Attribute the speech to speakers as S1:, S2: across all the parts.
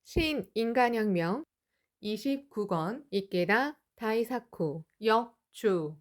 S1: 신인간혁명 29권 이케다 다이사쿠 역주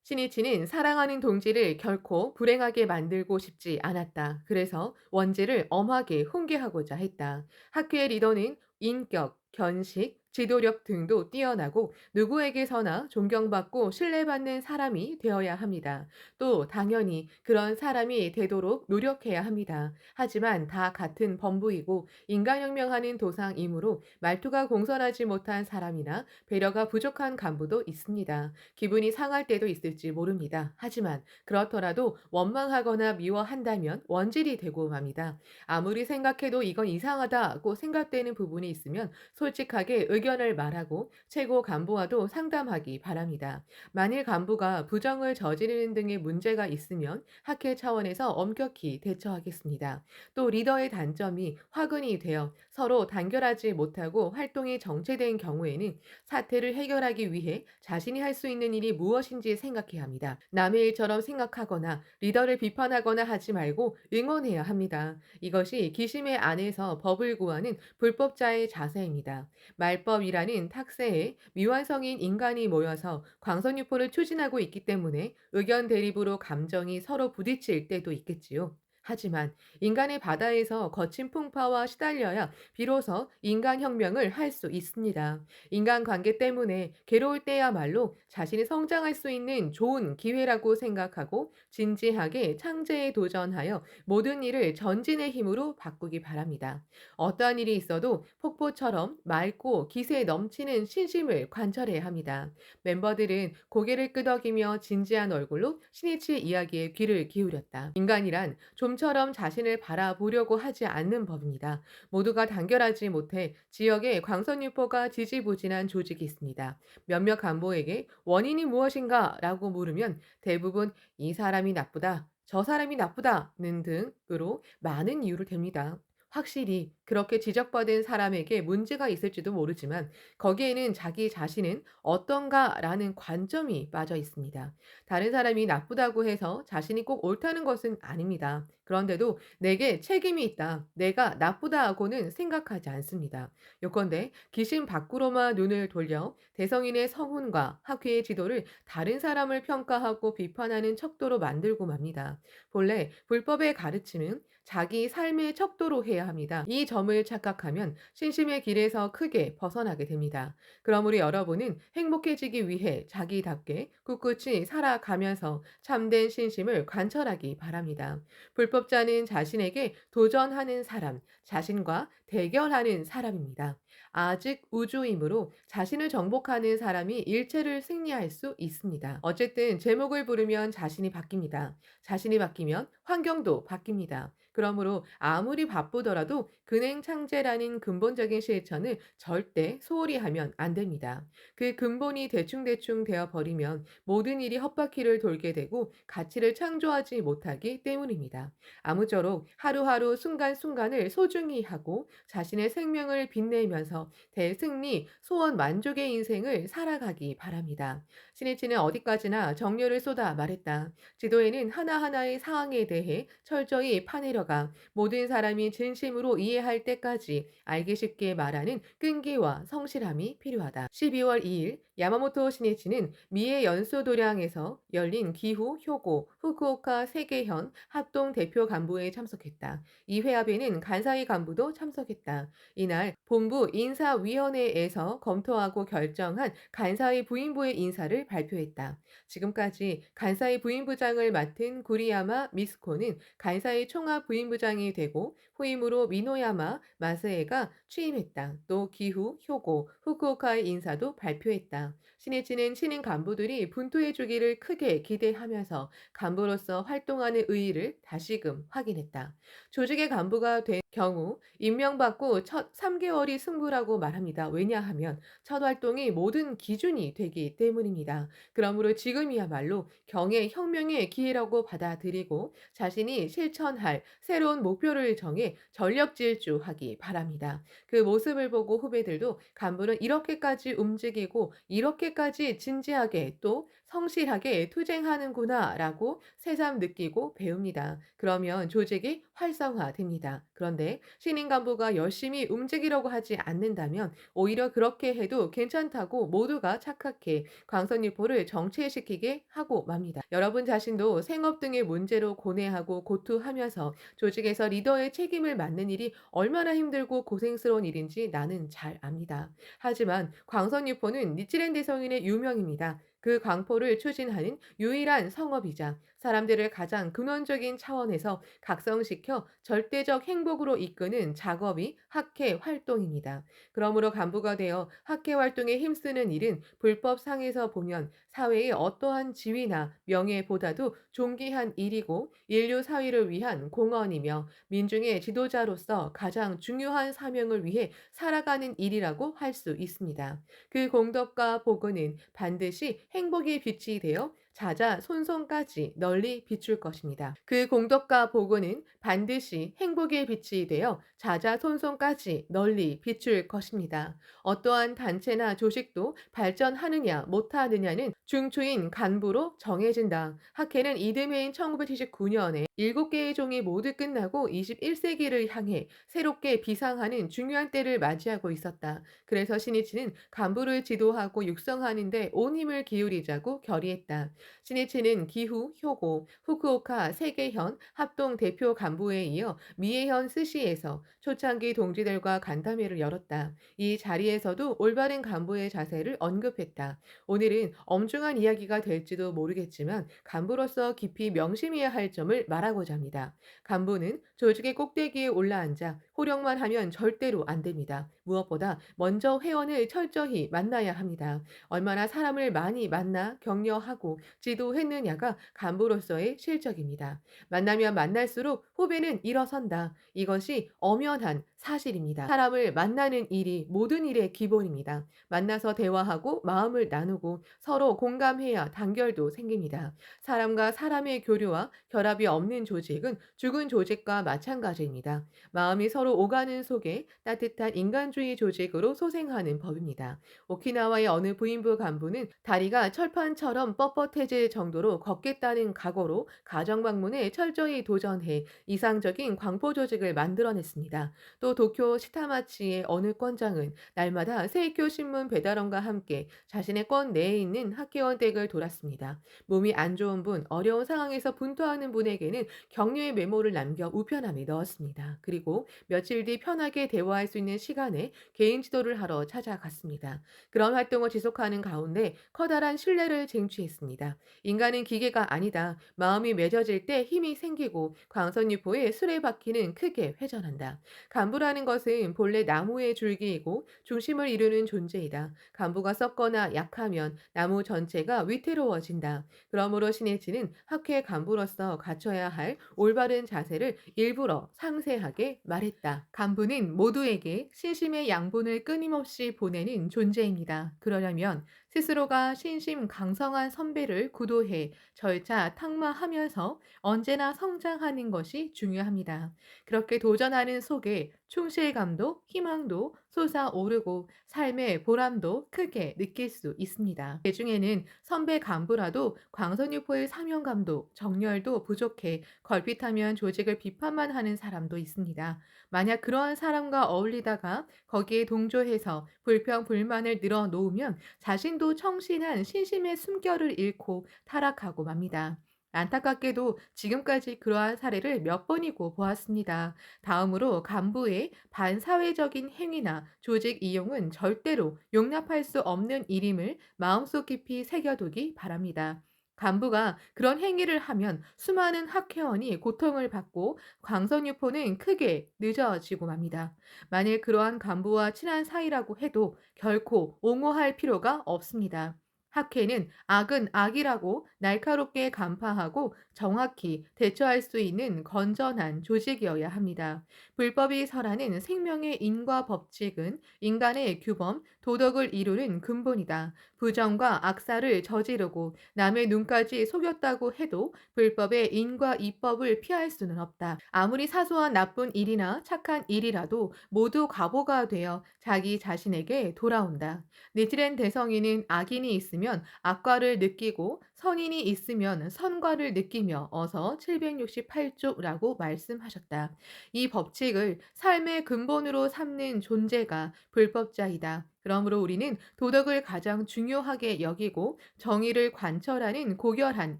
S1: 신이치는 사랑하는 동지를 결코 불행하게 만들고 싶지 않았다. 그래서 원지를 엄하게 훈계하고자 했다. 학교의 리더는 인격, 견식, 지도력 등도 뛰어나고 누구에게서나 존경받고 신뢰받는 사람이 되어야 합니다. 또 당연히 그런 사람이 되도록 노력해야 합니다. 하지만 다 같은 범부이고 인간혁명하는 도상이므로 말투가 공손하지 못한 사람이나 배려가 부족한 간부도 있습니다. 기분이 상할 때도 있을지 모릅니다. 하지만 그렇더라도 원망하거나 미워한다면 원질이 되고 맙니다. 아무리 생각해도 이건 이상하다고 생각되는 부분이 있으면 솔직하게 의견을 말하고 최고 간부와도 상담하기 바랍니다. 만일 간부가 부정을 저지르는 등의 문제가 있으면 학회 차원에서 엄격히 대처하겠습니다. 또 리더의 단점이 화근이 되어 서로 단결하지 못하고 활동이 정체된 경우에는 사태를 해결하기 위해 자신이 할 수 있는 일이 무엇인지 생각해야 합니다. 남의 일처럼 생각하거나 리더를 비판하거나 하지 말고 응원해야 합니다. 이것이 기심의 안에서 법을 구하는 불법자의 자세입니다. 말법이라는 탁세에 미완성인 인간이 모여서 광선유포를 추진하고 있기 때문에 의견 대립으로 감정이 서로 부딪힐 때도 있겠지요. 하지만 인간의 바다에서 거친 풍파와 시달려야 비로소 인간혁명을 할 수 있습니다. 인간관계 때문에 괴로울 때야말로 자신이 성장할 수 있는 좋은 기회라고 생각하고 진지하게 창제에 도전하여 모든 일을 전진의 힘으로 바꾸기 바랍니다. 어떠한 일이 있어도 폭포처럼 맑고 기세 넘치는 신심을 관철해야 합니다. 멤버들은 고개를 끄덕이며 진지한 얼굴로 신이치 이야기에 귀를 기울였다. 인간이란 좀처럼 자신을 바라보려고 하지 않는 법입니다. 모두가 단결하지 못해 지역에 광선유포가 지지부진한 조직이 있습니다. 몇몇 간부에게 원인이 무엇인가 라고 물으면 대부분 이 사람이 나쁘다, 저 사람이 나쁘다는 등으로 많은 이유를 댑니다. 확실히 그렇게 지적받은 사람에게 문제가 있을지도 모르지만 거기에는 자기 자신은 어떤가라는 관점이 빠져 있습니다. 다른 사람이 나쁘다고 해서 자신이 꼭 옳다는 것은 아닙니다. 그런데도 내게 책임이 있다, 내가 나쁘다 하고는 생각하지 않습니다. 요컨대 기신 밖으로만 눈을 돌려 대성인의 성훈과 학회의 지도를 다른 사람을 평가하고 비판하는 척도로 만들고 맙니다. 본래 불법의 가르침은 자기 삶의 척도로 해야 합니다. 이 점을 착각하면 신심의 길에서 크게 벗어나게 됩니다. 그러므로 여러분은 행복해지기 위해 자기답게 꿋꿋이 살아가면서 참된 신심을 관철하기 바랍니다. 불법자는 자신에게 도전하는 사람, 자신과 대결하는 사람입니다. 아직 우주이므로 자신을 정복하는 사람이 일체를 승리할 수 있습니다. 어쨌든 제목을 부르면 자신이 바뀝니다. 자신이 바뀌면 환경도 바뀝니다. 그러므로 아무리 바쁘더라도 근행창제라는 근본적인 실천을 절대 소홀히 하면 안 됩니다. 그 근본이 대충대충 되어 버리면 모든 일이 헛바퀴를 돌게 되고 가치를 창조하지 못하기 때문입니다. 아무쪼록 하루하루 순간순간을 소중히 하고 자신의 생명을 빛내면서 대승리, 소원 만족의 인생을 살아가기 바랍니다. 신이치는 어디까지나 정열을 쏟아 말했다. 지도에는 하나하나의 사항에 대해 철저히 파내려가 모든 사람이 진심으로 이해할 때까지 알기 쉽게 말하는 끈기와 성실함이 필요하다. 12월 2일 야마모토 신이치는 미에 연수도량에서 열린 기후, 효고, 후쿠오카 세계현 합동 대표 간부회에 참석했다. 이 회합에는 간사이 간부도 참석했다. 이날 본부 인사위원회에서 검토하고 결정한 간사이 부인부의 인사를 발표했다. 지금까지 간사이 부인부장을 맡은 구리야마 미스코는 간사이 총합 부인부장이 되고 후임으로 미노야마 마스에가 취임했다. 또 기후, 효고, 후쿠오카의 인사도 발표했다. 신이치는 신임 간부들이 분투해주기를 크게 기대하면서 간부로서 활동하는 의의를 다시금 확인했다. 조직의 간부가 된 경우 임명받고 첫 3개월이 승부라고 말합니다. 왜냐하면 첫 활동이 모든 기준이 되기 때문입니다. 그러므로 지금이야말로 경의 혁명의 기회라고 받아들이고 자신이 실천할 새로운 목표를 정해 전력 질주하기 바랍니다. 그 모습을 보고 후배들도 간부는 이렇게까지 움직이고 이렇게까지 진지하게 또 성실하게 투쟁하는구나라고 새삼 느끼고 배웁니다. 그러면 조직이 활성화됩니다. 그런데 신임 간부가 열심히 움직이려고 하지 않는다면 오히려 그렇게 해도 괜찮다고 모두가 착각해 광선유포를 정체시키게 하고 맙니다. 여러분 자신도 생업 등의 문제로 고뇌하고 고투하면서 조직에서 리더의 책임을 맡는 일이 얼마나 힘들고 고생스러운 일인지 나는 잘 압니다. 하지만 광선유포는 니치렌 대성인의 유명입니다. 그 광포를 추진하는 유일한 성업이자 사람들을 가장 근원적인 차원에서 각성시켜 절대적 행복으로 이끄는 작업이 학회 활동입니다. 그러므로 간부가 되어 학회 활동에 힘쓰는 일은 불법상에서 보면 사회의 어떠한 지위나 명예보다도 존귀한 일이고 인류 사회를 위한 공헌이며 민중의 지도자로서 가장 중요한 사명을 위해 살아가는 일이라고 할 수 있습니다. 그 공덕과 복은은 반드시 행복의 빛이 되어 자자손손까지 널리 비출 것입니다. 그 공덕과 복은은 반드시 행복의 빛이 되어 자자손손까지 널리 비출 것입니다. 어떠한 단체나 조직도 발전하느냐 못하느냐는 중추인 간부로 정해진다. 학회는 이듬해인 1979년에 7개의 종이 모두 끝나고 21세기를 향해 새롭게 비상하는 중요한 때를 맞이하고 있었다. 그래서 신이치는 간부를 지도하고 육성하는 데 온 힘을 기울이자고 결의했다. 신이치는 기후, 효고, 후쿠오카 세계현 합동 대표 간부에 이어 미에현 스시에서 초창기 동지들과 간담회를 열었다. 이 자리에서도 올바른 간부의 자세를 언급했다. 오늘은 엄중한 이야기가 될지도 모르겠지만 간부로서 깊이 명심해야 할 점을 말하고자 합니다. 간부는 조직의 꼭대기에 올라앉아 호령만 하면 절대로 안 됩니다. 무엇보다 먼저 회원을 철저히 만나야 합니다. 얼마나 사람을 많이 만나 격려하고 지도했느냐가 간부로서의 실적입니다. 만나면 만날수록 후배는 일어선다. 이것이 엄연한 사실입니다. 사람을 만나는 일이 모든 일의 기본입니다. 만나서 대화하고 마음을 나누고 서로 공감해야 단결도 생깁니다. 사람과 사람의 교류와 결합이 없는 조직은 죽은 조직과 마찬가지입니다. 마음이 서로 오가는 속에 따뜻한 인간주의 조직으로 소생하는 법입니다. 오키나와의 어느 부인부 간부는 다리가 철판처럼 뻣뻣해질 정도로 걷겠다는 각오로 가정 방문에 철저히 도전해 이상적인 광포 조직을 만들어냈습니다. 또 도쿄 시타마치의 어느 권장은 날마다 세이쿄 신문 배달원과 함께 자신의 권 내에 있는 학회원 댁을 돌았습니다. 몸이 안 좋은 분, 어려운 상황에서 분투하는 분에게는 격려의 메모를 남겨 우편함에 넣었습니다. 그리고 며칠 뒤 편하게 대화할 수 있는 시간에 개인 지도를 하러 찾아갔습니다. 그런 활동을 지속하는 가운데 커다란 신뢰를 쟁취했습니다. 인간은 기계가 아니다. 마음이 맺어질 때 힘이 생기고 광선유포의 수레바퀴는 크게 회전한다. 간부라는 것은 본래 나무의 줄기이고 중심을 이루는 존재이다. 간부가 썩거나 약하면 나무 전체가 위태로워진다. 그러므로 신일치는 학회 간부로서 갖춰야 할 올바른 자세를 일부러 상세하게 말했다. 간부는 모두에게 신심의 양분을 끊임없이 보내는 존재입니다. 그러려면 스스로가 신심 강성한 선배를 구도해 절차 탁마하면서 언제나 성장하는 것이 중요합니다. 그렇게 도전하는 속에 충실감도 희망도 솟아오르고 삶의 보람도 크게 느낄 수 있습니다. 그중에는 선배 간부라도 광선유포의 사명감도 정열도 부족해 걸핏하면 조직을 비판만 하는 사람도 있습니다. 만약 그러한 사람과 어울리다가 거기에 동조해서 불평 불만을 늘어놓으면 자신도 청신한 신심의 숨결을 잃고 타락하고 맙니다. 안타깝게도 지금까지 그러한 사례를 몇 번이고 보았습니다. 다음으로 간부의 반사회적인 행위나 조직 이용은 절대로 용납할 수 없는 일임을 마음속 깊이 새겨두기 바랍니다. 간부가 그런 행위를 하면 수많은 학회원이 고통을 받고 광선유포는 크게 늦어지고 맙니다. 만일 그러한 간부와 친한 사이라고 해도 결코 옹호할 필요가 없습니다. 학회는 악은 악이라고 날카롭게 간파하고 정확히 대처할 수 있는 건전한 조직이어야 합니다. 불법이 설하는 생명의 인과 법칙은 인간의 규범, 도덕을 이루는 근본이다. 부정과 악사를 저지르고 남의 눈까지 속였다고 해도 불법의 인과 이법을 피할 수는 없다. 아무리 사소한 나쁜 일이나 착한 일이라도 모두 과보가 되어 자기 자신에게 돌아온다. 니치렌 대성인은 악인이 있으면 있으면 악과를 느끼고 선인이 있으면 선과를 느끼며 어서 768조라고 말씀하셨다. 이 법칙을 삶의 근본으로 삼는 존재가 불법자이다. 그러므로 우리는 도덕을 가장 중요하게 여기고 정의를 관철하는 고결한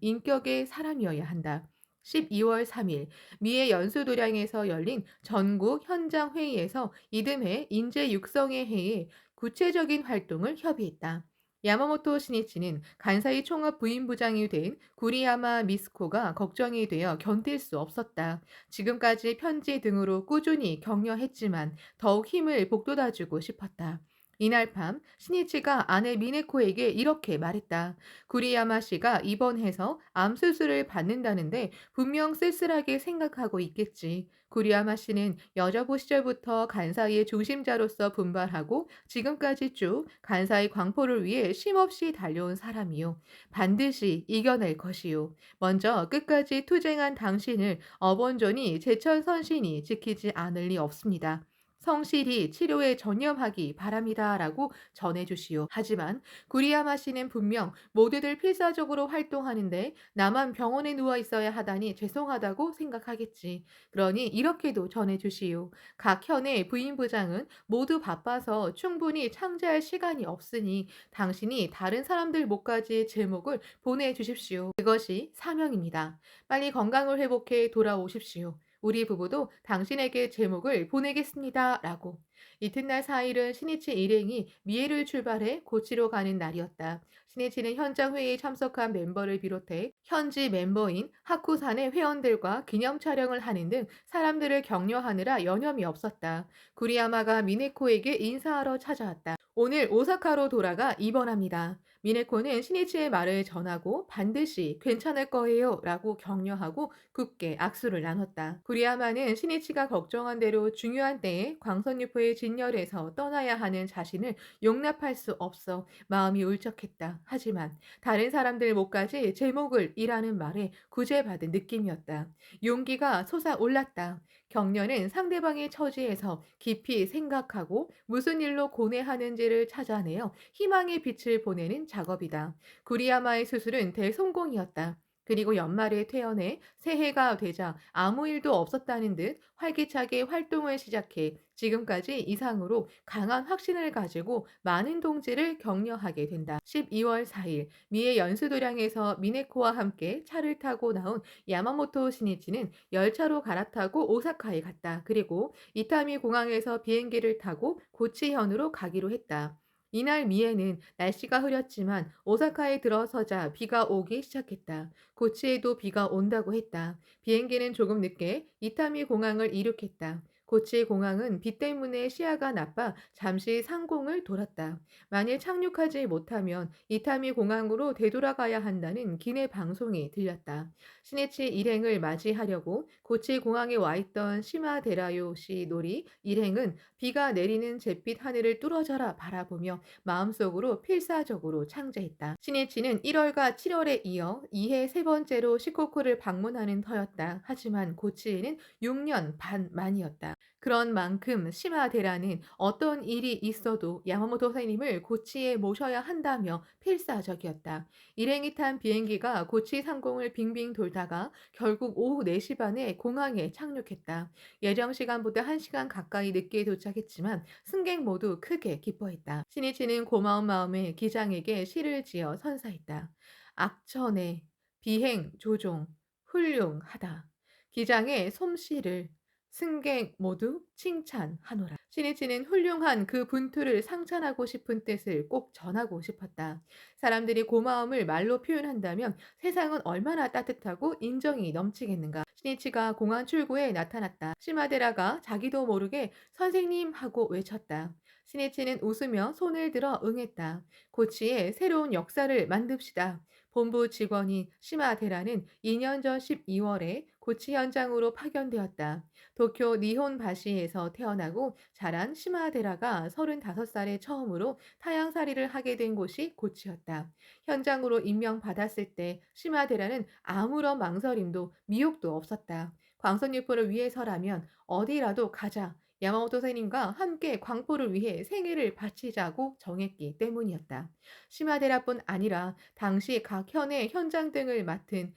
S1: 인격의 사람이어야 한다. 12월 3일 미의 연수도량에서 열린 전국 현장 회의에서 이듬해 인재 육성의 해에 구체적인 활동을 협의했다. 야마모토 신이치는 간사이 총업 부임부장이 된 구리야마 미스코가 걱정이 되어 견딜 수 없었다. 지금까지 편지 등으로 꾸준히 격려했지만 더욱 힘을 북돋아주고 싶었다. 이날 밤 신이치가 아내 미네코에게 이렇게 말했다. 구리야마 씨가 입원해서 암 수술을 받는다는데 분명 쓸쓸하게 생각하고 있겠지. 구리야마 씨는 여자부 시절부터 간사이의 중심자로서 분발하고 지금까지 쭉 간사이 광포를 위해 쉼없이 달려온 사람이요. 반드시 이겨낼 것이요. 먼저 끝까지 투쟁한 당신을 어번존이 제천선신이 지키지 않을 리 없습니다. 성실히 치료에 전념하기 바랍니다라고 전해주시오. 하지만 구리야마 씨는 분명 모두들 필사적으로 활동하는데 나만 병원에 누워 있어야 하다니 죄송하다고 생각하겠지. 그러니 이렇게도 전해주시오. 각 현의 부인부장은 모두 바빠서 충분히 창제할 시간이 없으니 당신이 다른 사람들 목까지 제목을 보내주십시오. 그것이 사명입니다. 빨리 건강을 회복해 돌아오십시오. 우리 부부도 당신에게 제목을 보내겠습니다. 라고. 이튿날 4일은 신이치 일행이 미에를 출발해 고치로 가는 날이었다. 신이치는 현장 회의에 참석한 멤버를 비롯해 현지 멤버인 하쿠산의 회원들과 기념 촬영을 하는 등 사람들을 격려하느라 여념이 없었다. 구리야마가 미네코에게 인사하러 찾아왔다. 오늘 오사카로 돌아가 입원합니다. 미네코는 신이치의 말을 전하고 반드시 괜찮을 거예요 라고 격려하고 굳게 악수를 나눴다. 구리야마는 신이치가 걱정한 대로 중요한 때에 광선유포의 진열에서 떠나야 하는 자신을 용납할 수 없어 마음이 울적했다. 하지만 다른 사람들 목까지 제목을 이라는 말에 구제받은 느낌이었다. 용기가 솟아올랐다. 격려는 상대방의 처지에서 깊이 생각하고 무슨 일로 고뇌하는지를 찾아내어 희망의 빛을 보내는 작업이다. 구리야마의 수술은 대성공이었다. 그리고 연말에 퇴원해 새해가 되자 아무 일도 없었다는 듯 활기차게 활동을 시작해 지금까지 이상으로 강한 확신을 가지고 많은 동지를 격려하게 된다. 12월 4일 미의 연수도량에서 미네코와 함께 차를 타고 나온 야마모토 신이치는 열차로 갈아타고 오사카에 갔다. 그리고 이타미 공항에서 비행기를 타고 고치현으로 가기로 했다. 이날 미에는 날씨가 흐렸지만 오사카에 들어서자 비가 오기 시작했다. 고치에도 비가 온다고 했다. 비행기는 조금 늦게 이타미 공항을 이륙했다. 고치 공항은 비 때문에 시야가 나빠 잠시 상공을 돌았다. 만일 착륙하지 못하면 이타미 공항으로 되돌아가야 한다는 기내 방송이 들렸다. 시네치 일행을 맞이하려고 고치 공항에 와 있던 시마데라요 씨 놀이 일행은 비가 내리는 잿빛 하늘을 뚫어져라 바라보며 마음속으로 필사적으로 창제했다. 시네치는 1월과 7월에 이어 2해 세 번째로 시코쿠를 방문하는 터였다. 하지만 고치에는 6년 반 만이었다. 그런 만큼 시마데라는 어떤 일이 있어도 야마모토 선생님을 고치에 모셔야 한다며 필사적이었다. 일행이 탄 비행기가 고치 상공을 빙빙 돌다가 결국 오후 4시 반에 공항에 착륙했다. 예정 시간보다 1시간 가까이 늦게 도착했지만 승객 모두 크게 기뻐했다. 신이치는 고마운 마음에 기장에게 시를 지어 선사했다. 악천의 비행 조종 훌륭하다. 기장의 솜씨를 승객 모두 칭찬하노라. 신이치는 훌륭한 그 분투를 상찬하고 싶은 뜻을 꼭 전하고 싶었다. 사람들이 고마움을 말로 표현한다면 세상은 얼마나 따뜻하고 인정이 넘치겠는가. 신이치가 공항 출구에 나타났다. 시마데라가 자기도 모르게 선생님 하고 외쳤다. 신이치는 웃으며 손을 들어 응했다. 고치의 새로운 역사를 만듭시다. 본부 직원인 시마데라는 2년 전 12월에 고치 현장으로 파견되었다. 도쿄 니혼바시에서 태어나고 자란 시마데라가 35살에 처음으로 타양살이를 하게 된 곳이 고치였다. 현장으로 임명받았을 때 시마데라는 아무런 망설임도 미혹도 없었다. 광선유포를 위해서라면 어디라도 가자. 야마모토 선생님과 함께 광포를 위해 생애를 바치자고 정했기 때문이었다. 시마데라뿐 아니라 당시 각 현의 현장 등을 맡은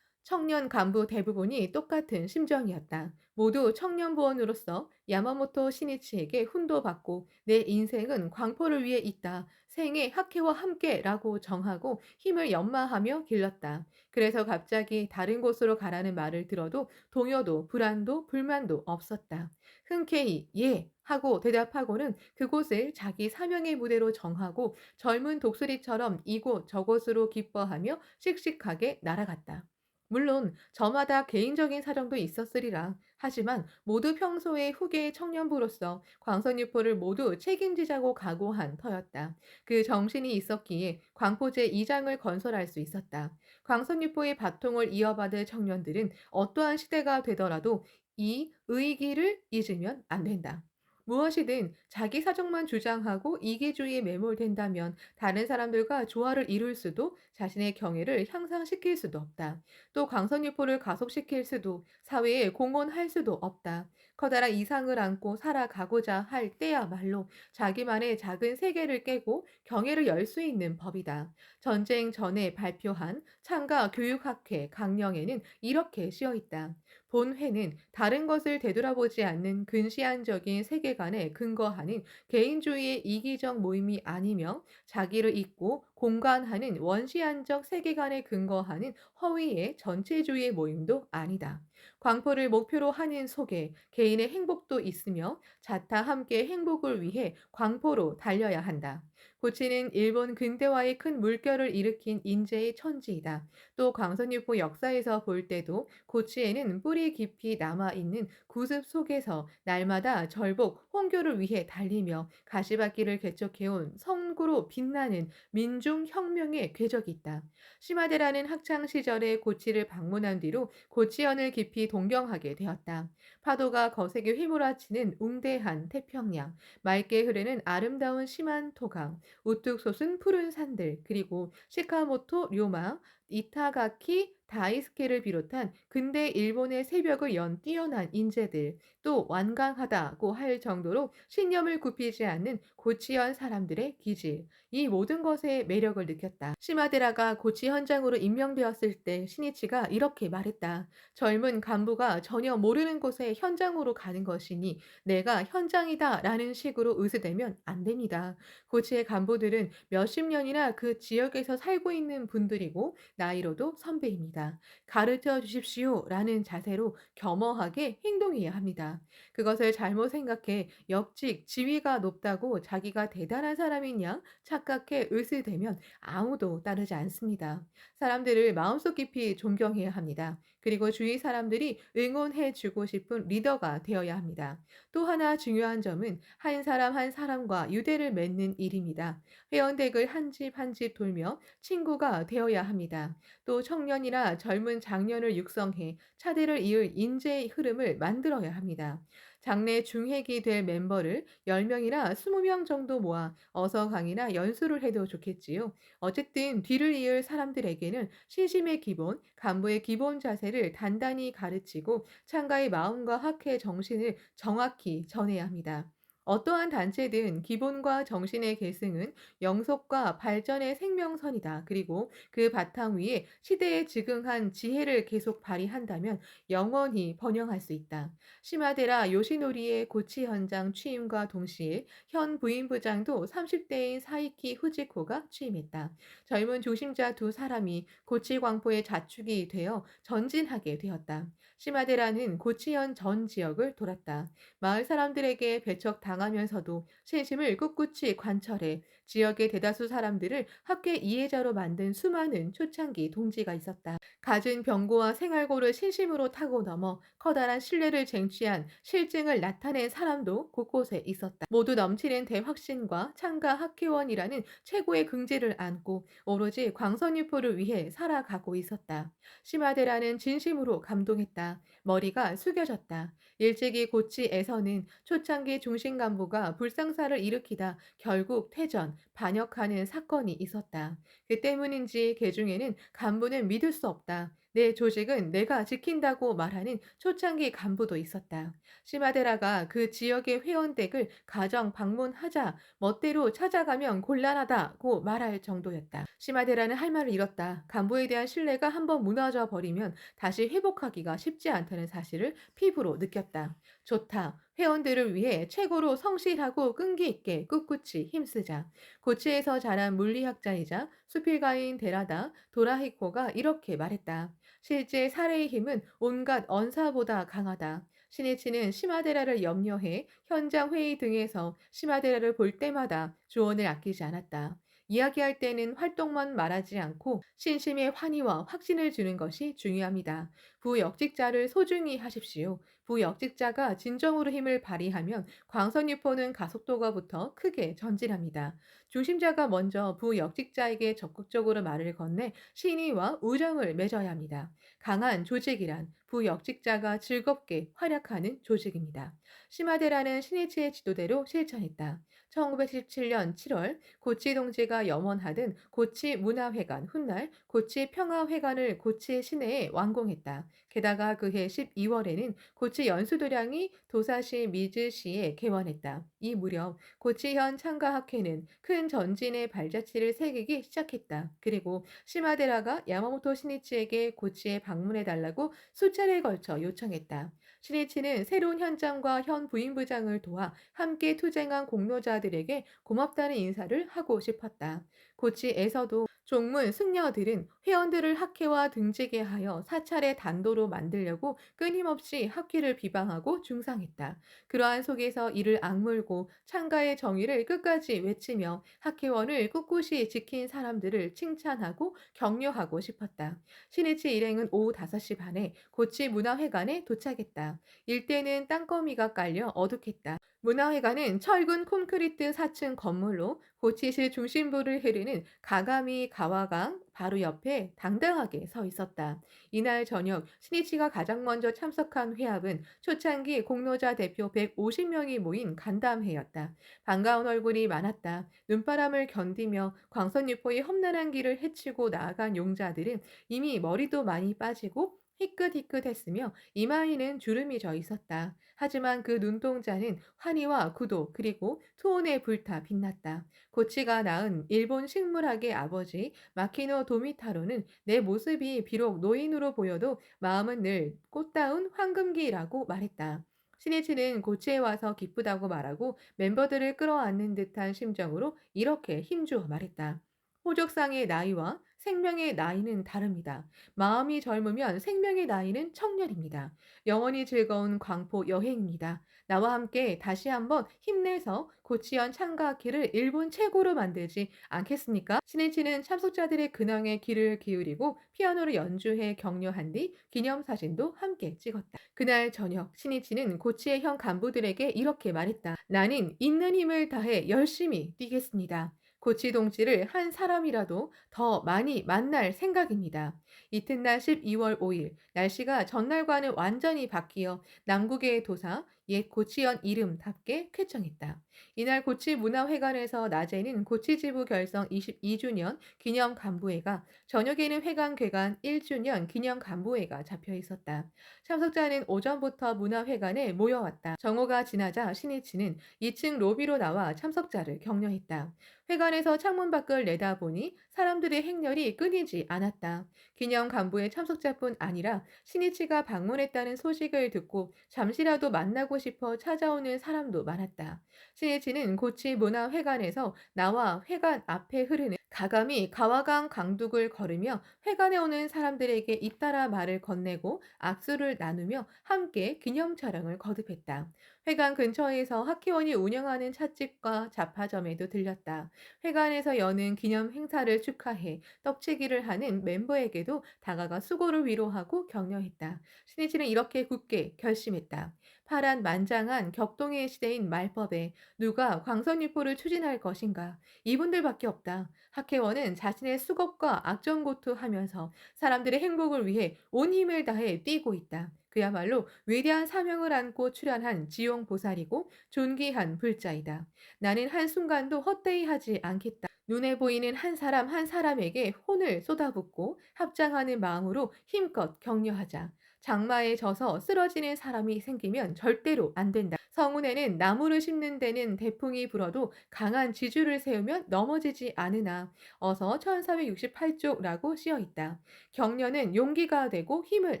S1: 청년 간부 대부분이 똑같은 심정이었다. 모두 청년부원으로서 야마모토 시니치에게 훈도받고 내 인생은 광포를 위해 있다. 생애 학회와 함께라고 정하고 힘을 연마하며 길렀다. 그래서 갑자기 다른 곳으로 가라는 말을 들어도 동요도 불안도 불만도 없었다. 흔쾌히 예 하고 대답하고는 그곳을 자기 사명의 무대로 정하고 젊은 독수리처럼 이곳 저곳으로 기뻐하며 씩씩하게 날아갔다. 물론 저마다 개인적인 사정도 있었으리라. 하지만 모두 평소에 후계의 청년부로서 광선유포를 모두 책임지자고 각오한 터였다. 그 정신이 있었기에 광포제 2장을 건설할 수 있었다. 광선유포의 바통을 이어받을 청년들은 어떠한 시대가 되더라도 이 의기를 잊으면 안 된다. 무엇이든 자기 사정만 주장하고 이기주의에 매몰된다면 다른 사람들과 조화를 이룰 수도 자신의 경애를 향상시킬 수도 없다. 또 광선유포를 가속시킬 수도 사회에 공헌할 수도 없다. 커다란 이상을 안고 살아가고자 할 때야말로 자기만의 작은 세계를 깨고 경애를 열 수 있는 법이다. 전쟁 전에 발표한 창가 교육학회 강령에는 이렇게 쓰여 있다. 본회는 다른 것을 되돌아보지 않는 근시안적인 세계관에 근거하는 개인주의의 이기적 모임이 아니며 자기를 잊고 공간하는 원시안적 세계관에 근거하는 허위의 전체주의의 모임도 아니다. 광포를 목표로 하는 속에 개인의 행복도 있으며 자타 함께 행복을 위해 광포로 달려야 한다. 고치는 일본 근대화의 큰 물결을 일으킨 인재의 천지이다. 또 광선유포 역사에서 볼 때도 고치에는 뿌리 깊이 남아있는 구습 속에서 날마다 절복, 홍교를 위해 달리며 가시밭길을 개척해온 성구로 빛나는 민중혁명의 궤적이 있다. 시마데라는 학창시절에 고치를 방문한 뒤로 고치현을 깊이 동경하게 되었다. 파도가 거세게 휘몰아치는 웅대한 태평양, 맑게 흐르는 아름다운 시만토강, 우뚝 솟은 푸른 산들, 그리고 시카모토 료마, 이타가키 다이스케를 비롯한 근대 일본의 새벽을 연 뛰어난 인재들, 또 완강하다고 할 정도로 신념을 굽히지 않는 고치현 사람들의 기질, 이 모든 것에 매력을 느꼈다. 시마데라가 고치 현장으로 임명되었을 때 시니치가 이렇게 말했다. 젊은 간부가 전혀 모르는 곳에 현장으로 가는 것이니 내가 현장이다 라는 식으로 의수되면 안 됩니다. 고치의 간부들은 몇십 년이나 그 지역에서 살고 있는 분들이고 나이로도 선배입니다. 가르쳐 주십시오 라는 자세로 겸허하게 행동해야 합니다. 그것을 잘못 생각해 역직 지위가 높다고 자기가 대단한 사람인 양 착각해 의술되면 아무도 따르지 않습니다. 사람들을 마음속 깊이 존경해야 합니다. 그리고 주위 사람들이 응원해 주고 싶은 리더가 되어야 합니다. 또 하나 중요한 점은 한 사람 한 사람과 유대를 맺는 일입니다. 회원댁을 한 집 한 집 돌며 친구가 되어야 합니다. 또 청년이나 젊은 장년을 육성해 차대를 이을 인재의 흐름을 만들어야 합니다. 장래 중핵이 될 멤버를 10명이나 20명 정도 모아 어서 강의나 연수를 해도 좋겠지요. 어쨌든 뒤를 이을 사람들에게는 신심의 기본, 간부의 기본 자세를 단단히 가르치고 창가의 마음과 학회의 정신을 정확히 전해야 합니다. 어떠한 단체든 기본과 정신의 계승은 영속과 발전의 생명선이다. 그리고 그 바탕 위에 시대에 즉응한 지혜를 계속 발휘한다면 영원히 번영할 수 있다. 시마데라 요시노리의 고치 현장 취임과 동시에 현 부임부장도 30대인 사이키 후지코가 취임했다. 젊은 중심자 두 사람이 고치 광포의 자축이 되어 전진하게 되었다. 시마데라는 고치현 전 지역을 돌았다. 마을 사람들에게 배척당하면서도 신심을 꿋꿋이 관철해 지역의 대다수 사람들을 학계 이해자로 만든 수많은 초창기 동지가 있었다. 갖은 병고와 생활고를 신심으로 타고 넘어 커다란 신뢰를 쟁취한 실증을 나타낸 사람도 곳곳에 있었다. 모두 넘치는 대확신과 창가 학회원이라는 최고의 긍지를 안고 오로지 광선유포를 위해 살아가고 있었다. 시마데라는 진심으로 감동했다. 머리가 숙여졌다. 일찍이 고치에서는 초창기 중심 간부가 불상사를 일으키다 결국 퇴전, 반역하는 사건이 있었다. 그 때문인지 개중에는 간부는 믿을 수 없다. 내 조직은 내가 지킨다고 말하는 초창기 간부도 있었다. 시마데라가 그 지역의 회원댁을 가정 방문하자 멋대로 찾아가면 곤란하다고 말할 정도였다. 시마데라는 할 말을 잃었다. 간부에 대한 신뢰가 한번 무너져 버리면 다시 회복하기가 쉽지 않다는 사실을 피부로 느꼈다. 좋다. 회원들을 위해 최고로 성실하고 끈기 있게 꿋꿋이 힘쓰자. 고치에서 자란 물리학자이자 수필가인 데라다 도라히코가 이렇게 말했다. 실제 살해의 힘은 온갖 언사보다 강하다. 시니치는 시마데라를 염려해 현장 회의 등에서 시마데라를 볼 때마다 조언을 아끼지 않았다. 이야기할 때는 활동만 말하지 않고 신심의 환희와 확신을 주는 것이 중요합니다. 부역직자를 소중히 하십시오. 부역직자가 진정으로 힘을 발휘하면 광선유포는 가속도가부터 크게 전진합니다. 중심자가 먼저 부역직자에게 적극적으로 말을 건네 신의와 우정을 맺어야 합니다. 강한 조직이란 부역직자가 즐겁게 활약하는 조직입니다. 시마데라는 시니치의 지도대로 실천했다. 1917년 7월 고치 동지가 염원하던 고치 문화회관 훗날 고치 평화회관을 고치 시내에 완공했다. 게다가 그해 12월에는 고치 연수도량이 도사시 미즈시에 개원했다. 이 무렵 고치현 창가학회는 큰 전진의 발자취를 새기기 시작했다. 그리고 시마데라가 야마모토 시니치에게 고치에 방문해달라고 수차례에 걸쳐 요청했다. 시니치는 새로운 현장과 현 부임부장을 도와 함께 투쟁한 공로자들에게 고맙다는 인사를 하고 싶었다. 고치에서도 종문 승려들은 회원들을 학회와 등지게 하여 사찰의 단도로 만들려고 끊임없이 학회를 비방하고 중상했다. 그러한 속에서 이를 악물고 창가의 정의를 끝까지 외치며 학회원을 꿋꿋이 지킨 사람들을 칭찬하고 격려하고 싶었다. 시니치 일행은 오후 5시 반에 고치 문화회관에 도착했다. 일대는 땅거미가 깔려 어둑했다. 문화회관은 철근 콘크리트 4층 건물로 고치실 중심부를 흐르는 가가미 가와강 바로 옆에 당당하게 서 있었다. 이날 저녁 시니치가 가장 먼저 참석한 회합은 초창기 공로자 대표 150명이 모인 간담회였다. 반가운 얼굴이 많았다. 눈바람을 견디며 광선유포의 험난한 길을 헤치고 나아간 용자들은 이미 머리도 많이 빠지고 희끗희끗했으며 이마에는 주름이 져 있었다. 하지만 그 눈동자는 환희와 구도 그리고 투혼에 불타 빛났다. 고치가 낳은 일본 식물학의 아버지 마키노 도미타로는 내 모습이 비록 노인으로 보여도 마음은 늘 꽃다운 황금기라고 말했다. 신이치는 고치에 와서 기쁘다고 말하고 멤버들을 끌어안는 듯한 심정으로 이렇게 힘주어 말했다. 호적상의 나이와 생명의 나이는 다릅니다. 마음이 젊으면 생명의 나이는 청년입니다. 영원히 즐거운 광포 여행입니다. 나와 함께 다시 한번 힘내서 고치현 창가학회를 일본 최고로 만들지 않겠습니까? 신이치는 참석자들의 근황에 귀를 기울이고 피아노를 연주해 격려한 뒤 기념사진도 함께 찍었다. 그날 저녁 신이치는 고치의 현 간부들에게 이렇게 말했다. 나는 있는 힘을 다해 열심히 뛰겠습니다. 고치 동지를 한 사람이라도 더 많이 만날 생각입니다. 이튿날 12월 5일 날씨가 전날과는 완전히 바뀌어 남국의 도사 옛 고치현 이름답게 쾌청했다. 이날 고치 문화회관에서 낮에는 고치지부 결성 22주년 기념 간부회가 저녁에는 회관 개관 1주년 기념 간부회가 잡혀 있었다. 참석자는 오전부터 문화회관에 모여왔다. 정오가 지나자 신이치는 2층 로비로 나와 참석자를 격려했다. 회관에서 창문 밖을 내다보니 사람들의 행렬이 끊이지 않았다. 기념 간부의 참석자뿐 아니라 신이치가 방문했다는 소식을 듣고 잠시라도 만나고 싶어 찾아오는 사람도 많았다. 신이치는 고치 문화회관에서 나와 회관 앞에 흐르는 가감이 가와강 강둑을 걸으며 회관에 오는 사람들에게 잇따라 말을 건네고 악수를 나누며 함께 기념 촬영을 거듭했다. 회관 근처에서 학회원이 운영하는 찻집과 잡화점에도 들렸다. 회관에서 여는 기념 행사를 축하해 떡치기를 하는 멤버에게도 다가가 수고를 위로하고 격려했다. 신이치는 이렇게 굳게 결심했다. 파란 만장한 격동의 시대인 말법에 누가 광선유포를 추진할 것인가? 이분들밖에 없다. 학회원은 자신의 수겁과 악전고투하면서 사람들의 행복을 위해 온 힘을 다해 뛰고 있다. 그야말로 위대한 사명을 안고 출연한 지용보살이고 존귀한 불자이다. 나는 한순간도 헛되이 하지 않겠다. 눈에 보이는 한 사람 한 사람에게 혼을 쏟아붓고 합장하는 마음으로 힘껏 격려하자. 장마에 져서 쓰러지는 사람이 생기면 절대로 안 된다. 성운에는 나무를 심는 데는 대풍이 불어도 강한 지주를 세우면 넘어지지 않으나 어서 1468쪽라고 쓰여 있다. 격려는 용기가 되고 힘을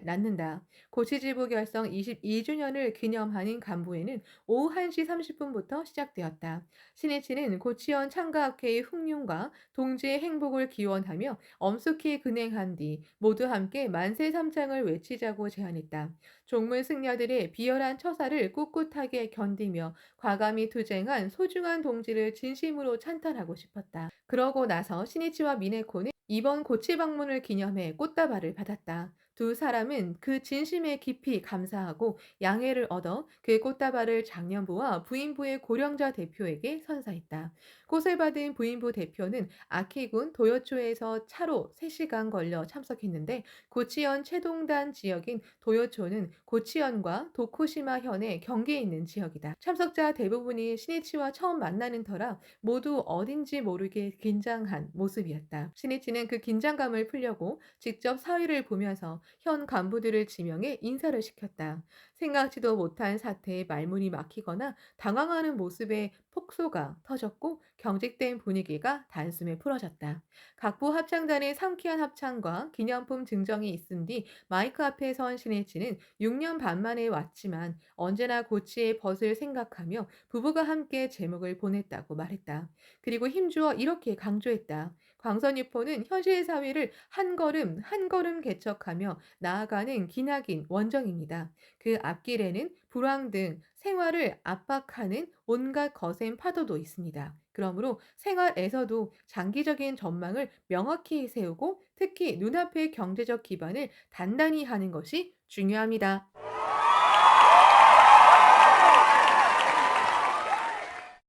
S1: 낳는다. 고치지부 결성 22주년을 기념하는 간부회는 오후 1시 30분부터 시작되었다. 신해치는 고치원 창가학회의 흥룡과 동지의 행복을 기원하며 엄숙히 근행한 뒤 모두 함께 만세 삼창을 외치자고 제안했다. 종문 승려들의 비열한 처사를 꿋꿋하게 견디며 과감히 투쟁한 소중한 동지를 진심으로 찬탄하고 싶었다. 그러고 나서 신이치와 미네코는 이번 고치 방문을 기념해 꽃다발을 받았다. 두 사람은 그 진심에 깊이 감사하고 양해를 얻어 그 꽃다발을 장년부와 부인부의 고령자 대표에게 선사했다. 꽃을 받은 부인부 대표는 아키군 도요초에서 차로 3시간 걸려 참석했는데 고치현 채동단 지역인 도요초는 고치현과 도쿠시마 현의 경계에 있는 지역이다. 참석자 대부분이 신이치와 처음 만나는 터라 모두 어딘지 모르게 긴장한 모습이었다. 신이치는 그 긴장감을 풀려고 직접 사위를 보면서 현 간부들을 지명해 인사를 시켰다. 생각지도 못한 사태에 말문이 막히거나 당황하는 모습에 폭소가 터졌고 경직된 분위기가 단숨에 풀어졌다. 각부 합창단의 상쾌한 합창과 기념품 증정이 있은 뒤 마이크 앞에 선 신혜치는 6년 반 만에 왔지만 언제나 고치의 벗을 생각하며 부부가 함께 제목을 보냈다고 말했다. 그리고 힘주어 이렇게 강조했다. 광선유포는 현실 사회를 한 걸음 한 걸음 개척하며 나아가는 기나긴 원정입니다. 그 앞길에는 불황 등 생활을 압박하는 온갖 거센 파도도 있습니다. 그러므로 생활에서도 장기적인 전망을 명확히 세우고 특히 눈앞의 경제적 기반을 단단히 하는 것이 중요합니다.